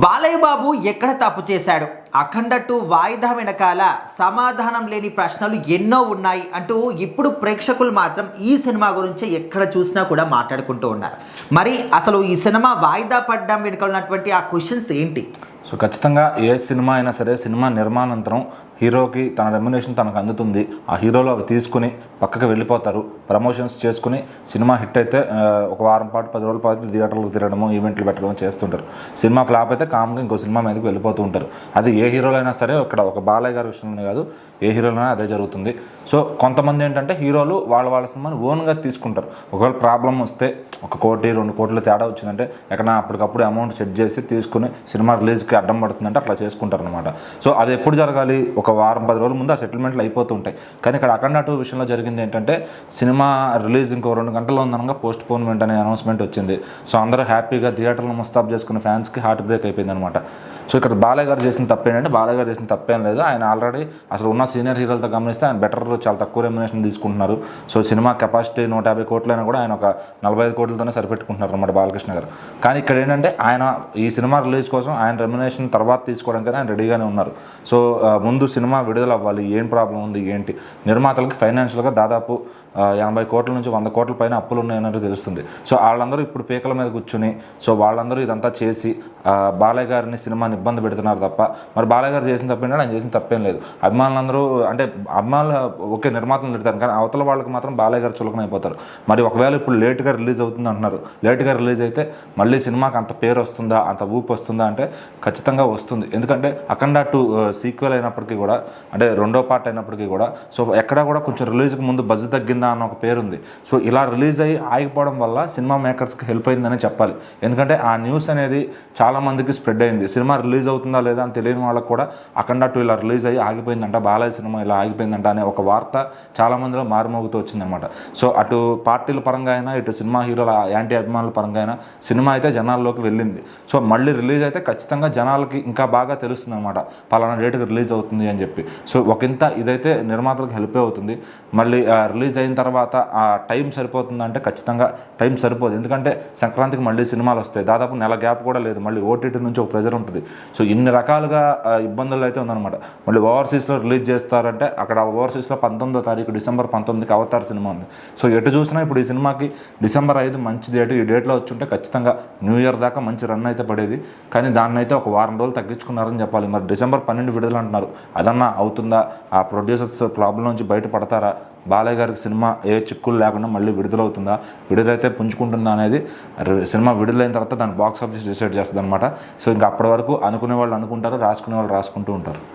బాలయ్య బాబు ఎక్కడ తప్పు చేశాడు? అఖండ 2 వాయిదా వెనకాల సమాధానం లేని ప్రశ్నలు ఎన్నో ఉన్నాయి అంటూ ఇప్పుడు ప్రేక్షకులు మాత్రం ఈ సినిమా గురించి ఎక్కడ చూసినా కూడా మాట్లాడుకుంటూ ఉన్నారు. మరి అసలు ఈ సినిమా వాయిదా పడడం వెనుక ఉన్నటువంటి ఆ క్వశ్చన్స్ ఏంటి? సో ఖచ్చితంగా ఏ సినిమా అయినా సరే సినిమా నిర్మాణానంతరం హీరోకి తన రెమ్యునేషన్ తనకు అందుతుంది. ఆ హీరోలు అవి తీసుకుని పక్కకి వెళ్ళిపోతారు, ప్రమోషన్స్ చేసుకుని సినిమా హిట్ అయితే ఒక వారం పాటు 10 రోజుల పాటు థియేటర్లకు తిరగడము, ఈవెంట్లు పెట్టడం చేస్తుంటారు. సినిమా ఫ్లాప్ అయితే కామ్గా ఇంకో సినిమా మీదకి వెళ్ళిపోతూ ఉంటారు. అది ఏ హీరోలైనా సరే, ఇక్కడ ఒక బాలయ్య గారి విషయంలో కాదు, ఏ హీరోలైనా అదే జరుగుతుంది. సో కొంతమంది ఏంటంటే హీరోలు వాళ్ళ సినిమాని ఓన్గా తీసుకుంటారు. ఒకవేళ ప్రాబ్లం వస్తే 1 కోటి 2 కోట్ల తేడా వచ్చిందంటే ఎక్కడ అప్పటికప్పుడు అమౌంట్ సెట్ చేసి తీసుకుని సినిమా రిలీజ్కి అడ్డం పడుతుందంటే అట్లా చేసుకుంటారు అనమాట. సో అది ఎప్పుడు జరగాలి? ఒక వారం 10 రోజుల ముందు ఆ సెటిల్మెంట్లు అయిపోతూ ఉంటాయి. కానీ ఇక్కడ అఖండ 2 విషయంలో జరిగింది ఏంటంటే, సినిమా రిలీజ్ ఇంకో 2 గంటల్లో ఉందనగా పోస్ట్ పోన్మెంట్ అనే అనౌన్స్మెంట్ వచ్చింది. సో అందరూ హ్యాపీగా థియేటర్లో ముస్తాబ్ చేసుకున్న ఫ్యాన్స్కి హార్ట్ బ్రేక్ అయిపోయింది అనమాట. సో ఇక్కడ బాలయ్య గారు చేసిన తప్పేంటంటే, బాలయ్య గారు చేసిన తప్పేం లేదు. ఆయన ఆల్రెడీ అసలు ఉన్న సీనియర్ హీరోలతో గమనిస్తే ఆయన బెటర్, చాలా తక్కువ రెమ్యునేషన్ తీసుకుంటున్నారు. సో సినిమా కెపాసిటీ 150 కోట్లైనా కూడా ఆయన ఒక 45 కోట్లతోనే సరిపెట్టుకుంటున్నారు అనమాట బాలకృష్ణ గారు. కానీ ఇక్కడ ఏంటంటే, ఆయన ఈ సినిమా రిలీజ్ కోసం ఆయన రెమ్యునేషన్ తర్వాత తీసుకోవడానికి ఆయన రెడీగానే ఉన్నారు. సో ముందు సినిమా విడుదల అవ్వాలి, ఏం ప్రాబ్లం ఉంది ఏంటి, నిర్మాతలకి ఫైనాన్షియల్గా దాదాపు 80 కోట్ల నుంచి 100 కోట్ల పైన అప్పులు ఉన్నాయన్నది తెలుస్తుంది. సో వాళ్ళందరూ ఇప్పుడు పీకల మీద కూర్చుని, సో వాళ్ళందరూ ఇదంతా చేసి బాలయ్య గారిని సినిమాని ఇబ్బంది పెడుతున్నారు తప్ప, మరి బాలయ్య గారు చేసిన తప్పేంటే ఆయన చేసిన తప్పేం లేదు. అభిమానులందరూ అంటే అభిమానులు ఒకే నిర్మాతలు తిడతారు, కానీ అవతల వాళ్ళకి మాత్రం బాలయ్య గారు చులకన అయిపోతారు. మరి ఒకవేళ ఇప్పుడు లేట్గా రిలీజ్ అవుతుంది అంటున్నారు, లేట్గా రిలీజ్ అయితే మళ్ళీ సినిమాకి అంత పేరు వస్తుందా, అంత ఊపు వస్తుందా అంటే ఖచ్చితంగా వస్తుంది. ఎందుకంటే అఖండ 2 సీక్వెల్ అయినప్పటికీ కూడా, అంటే 2వ పార్ట్ అయినప్పటికీ కూడా, సో ఎక్కడ కూడా కొంచెం రిలీజ్కి ముందు బజ్ తగ్గిందా అన్న ఒక పేరు ఉంది. సో ఇలా రిలీజ్ అయ్యి ఆగిపోవడం వల్ల సినిమా మేకర్స్కి హెల్ప్ అయిందని చెప్పాలి. ఎందుకంటే ఆ న్యూస్ అనేది చాలా మందికి స్ప్రెడ్ అయింది. సినిమా రిలీజ్ అవుతుందా లేదా అని తెలియని వాళ్ళకి కూడా అఖండ 2 ఇలా రిలీజ్ అయ్యి ఆగిపోయిందంట, బాలయ్య సినిమా ఇలా ఆగిపోయిందంట అనే ఒక వార్త చాలా మందిలో మారుమోగుతూ వచ్చిందనమాట. సో అటు పార్టీల పరంగా అయినా, ఇటు సినిమా హీరోల యాంటీ అభిమానుల పరంగా అయినా సినిమా అయితే జనాల్లోకి వెళ్ళింది. సో మళ్ళీ రిలీజ్ అయితే ఖచ్చితంగా జనాలకి ఇంకా బాగా తెలుస్తుంది అనమాట, పలానా డేట్కి రిలీజ్ అవుతుంది అని చెప్పి. సో ఒకంత ఇదైతే నిర్మాతలకు హెల్ప్ అవుతుంది. మళ్ళీ రిలీజ్ అయిన తర్వాత ఆ టైం సరిపోతుందంటే ఖచ్చితంగా టైం సరిపోదు. ఎందుకంటే సంక్రాంతికి మళ్ళీ సినిమాలు వస్తాయి, దాదాపు నెల గ్యాప్ కూడా లేదు. మళ్ళీ ఓటీటీ నుంచి ఒక ప్రెజర్ ఉంటుంది. సో ఇన్ని రకాలుగా ఇబ్బందులు అయితే ఉందన్నమాట. మళ్ళీ ఓవర్సీస్లో రిలీజ్ చేస్తారంటే, అక్కడ ఓవర్సీస్లో 19వ తారీఖు డిసెంబర్ 19కి అవతార్ సినిమా ఉంది. సో ఎటు చూసినా ఇప్పుడు ఈ సినిమాకి డిసెంబర్ 5 మంచి డేట్, ఈ డేట్లో వచ్చి ఉంటే ఖచ్చితంగా న్యూ ఇయర్ దాకా మంచి రన్ అయితే పడేది. కానీ దాన్ని అయితే ఒక వారం రోజులు తగ్గించుకున్నారని చెప్పాలి. మరి డిసెంబర్ 12 విడుదల అంటున్నారు, అదన్నా అవుతుందా? ఆ ప్రొడ్యూసర్స్ ప్రాబ్లం నుంచి బయటపడతారా? బాలయ్య గారికి సినిమా ఏ చిక్కులు లేకుండా మళ్ళీ విడుదలవుతుందా, విడుదలైతే పుంజుకుంటుందా అనేది సినిమా విడుదలైన తర్వాత దాని బాక్స్ ఆఫీస్ డిసైడ్ చేస్తుంది అనమాట. సో ఇంకా అప్పటి వరకు అనుకునే వాళ్ళు అనుకుంటారు, రాసుకునే వాళ్ళు రాసుకుంటూ ఉంటారు.